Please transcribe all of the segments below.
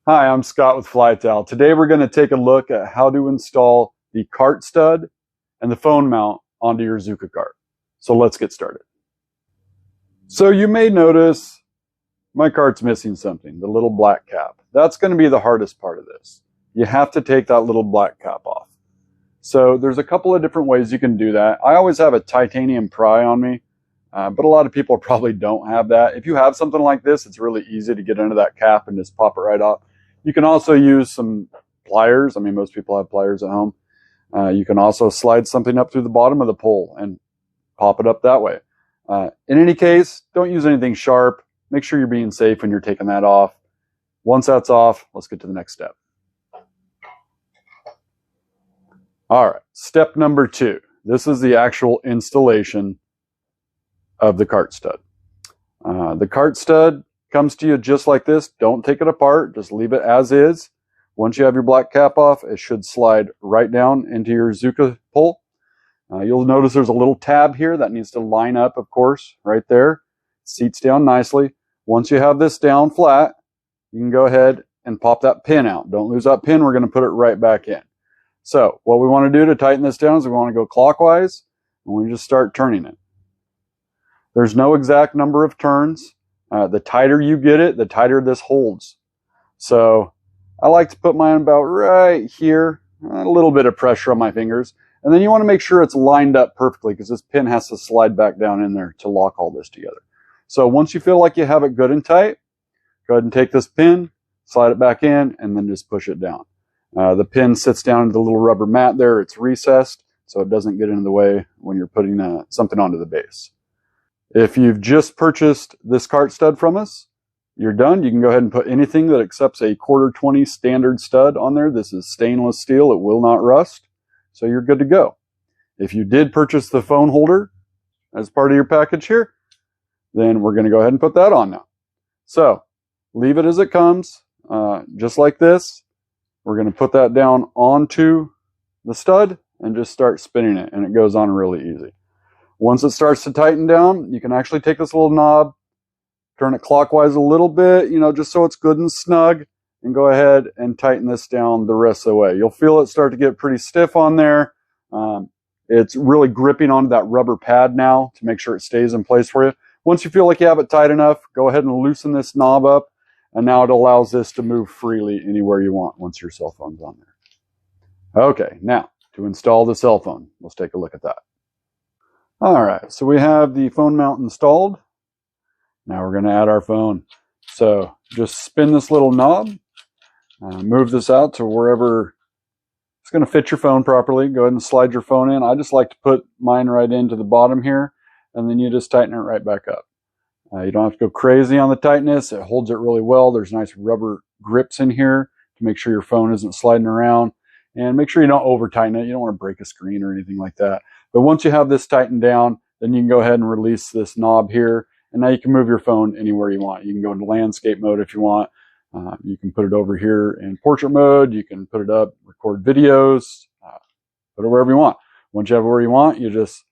Hi, I'm Scott with Flytel. Today we're going to take a look at how to install the cart stud and the phone mount onto your Zuka cart. So let's get started. So you may notice my cart's missing something, the little black cap. That's going to be the hardest part of this. You have to take that little black cap off. So there's a couple of different ways you can do that. I always have a titanium pry on me, but a lot of people probably don't have that. If you have something like this, it's really easy to get into that cap and just pop it right off. You can also use some pliers. I mean, most people have pliers at home. You can also slide something up through the bottom of the pole and pop it up that way. In any case, don't use anything sharp. Make sure you're being safe when you're taking that off. Once that's off, let's get to the next step. All right, step number 2. This is the actual installation of the cart stud. The cart stud comes to you just like this. Don't take it apart. Just leave it as is. Once you have your black cap off, it should slide right down into your Zuka pole. You'll notice there's a little tab here that needs to line up, of course, right there. Seats down nicely. Once you have this down flat, you can go ahead and pop that pin out. Don't lose that pin. We're going to put it right back in. So what we want to do to tighten this down is we want to go clockwise, and we just start turning it. There's no exact number of turns. The tighter you get it, the tighter this holds. So I like to put mine about right here, a little bit of pressure on my fingers. And then you want to make sure it's lined up perfectly because this pin has to slide back down in there to lock all this together. So once you feel like you have it good and tight, go ahead and take this pin, slide it back in, and then just push it down. The pin sits down into the little rubber mat there. It's recessed, so it doesn't get in the way when you're putting something onto the base. If you've just purchased this cart stud from us, you're done. You can go ahead and put anything that accepts a 1/4-20 standard stud on there. This is stainless steel. It will not rust, so you're good to go. If you did purchase the phone holder as part of your package here, then we're going to go ahead and put that on now. So leave it as it comes, just like this. We're going to put that down onto the stud and just start spinning it, and it goes on really easy. Once it starts to tighten down, you can actually take this little knob, turn it clockwise a little bit, just so it's good and snug, and go ahead and tighten this down the rest of the way. You'll feel it start to get pretty stiff on there. It's really gripping onto that rubber pad now to make sure it stays in place for you. Once you feel like you have it tight enough, go ahead and loosen this knob up, and now it allows this to move freely anywhere you want once your cell phone's on there. Okay, now to install the cell phone, let's take a look at that. All right, so we have the phone mount installed. Now we're going to add our phone. So just spin this little knob, move this out to wherever it's going to fit your phone properly. Go ahead and slide your phone in. I just like to put mine right into the bottom here, and then you just tighten it right back up. You don't have to go crazy on the tightness. It holds it really well. There's nice rubber grips in here to make sure your phone isn't sliding around. And make sure you don't over tighten it. You don't want to break a screen or anything like that. But once you have this tightened down, then you can go ahead and release this knob here. And now you can move your phone anywhere you want. You can go into landscape mode if you want. You can put it over here in portrait mode. You can put it up, record videos, put it wherever you want. Once you have it where you want, you just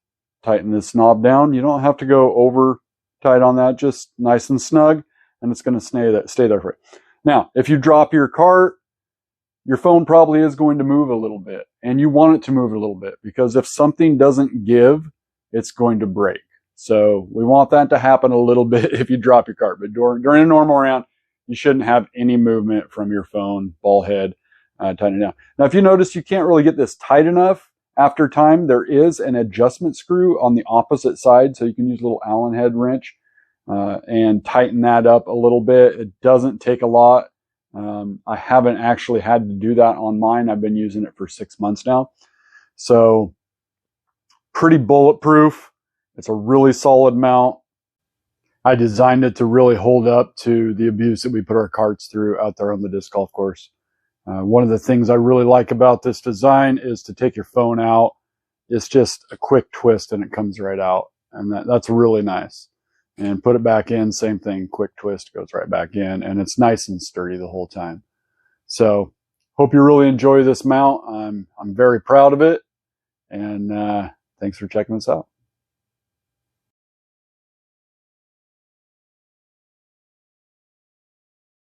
tighten this knob down. You don't have to go over tight on that, just nice and snug, and it's going to stay there for you. Now, if you drop your cart, your phone probably is going to move a little bit, and you want it to move a little bit because if something doesn't give, it's going to break. So we want that to happen a little bit if you drop your cart, but during a normal round, you shouldn't have any movement from your phone, ball head, tighten it down. Now, if you notice you can't really get this tight enough, after time, there is an adjustment screw on the opposite side, so you can use a little Allen head wrench and tighten that up a little bit. It doesn't take a lot. I haven't actually had to do that on mine. I've been using it for 6 months now. So pretty bulletproof. It's a really solid mount. I designed it to really hold up to the abuse that we put our carts through out there on the disc golf course. One of the things I really like about this design is to take your phone out. It's just a quick twist and it comes right out. And that's really nice. And put it back in, same thing, quick twist, goes right back in. And it's nice and sturdy the whole time. So hope you really enjoy this mount. I'm very proud of it. And thanks for checking this out.